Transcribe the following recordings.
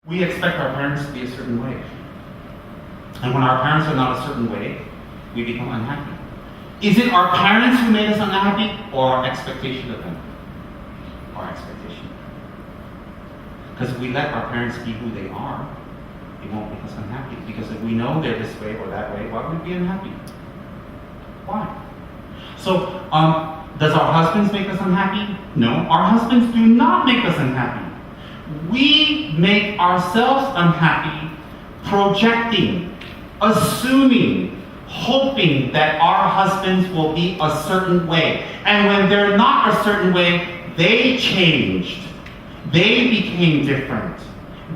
We expect our parents to be a certain way. And when our parents are not a certain way, we become unhappy. Is it our parents who made us unhappy, or our expectation of them? Our expectation. Because if we let our parents be who they are, it won't make us unhappy. Because if we know they're this way or that way, why would we be unhappy? Why? So, does our husbands make us unhappy? No, our husbands do not make us unhappy. We make ourselves unhappy, projecting, assuming, hoping that our husbands will be a certain way. And when they're not a certain way, they changed. They became different.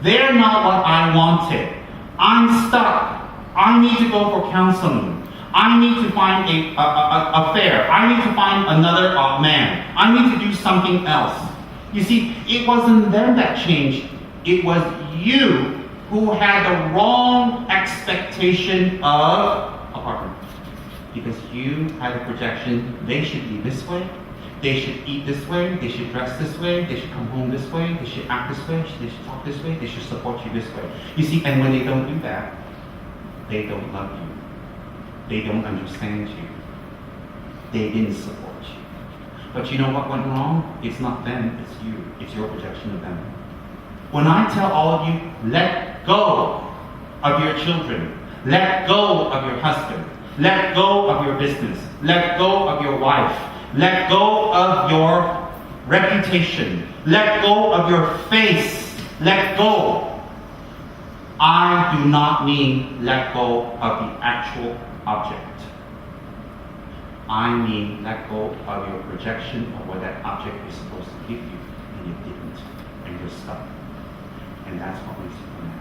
They're not what I wanted. I'm stuck. I need to go for counseling. I need to find a affair. I need to find another man. I need to do something else. You see, it wasn't them that changed. It was you who had the wrong expectation of a partner. Because you had a projection, they should be this way, they should eat this way, they should dress this way, they should come home this way, they should act this way, they should talk this way, they should support you this way. You see, and when they don't do that, they don't love you. They don't understand you. They didn't support you. But you know what went wrong? It's not them, it's you. It's your projection of them. When I tell all of you, let go of your children, let go of your husband, let go of your business, let go of your wife, let go of your reputation, let go of your face, let go. I do not mean let go of the actual object. I mean let go of your projection of what that object is supposed to give you, and it didn't, and you're stuck. And that's what makes you unhappy.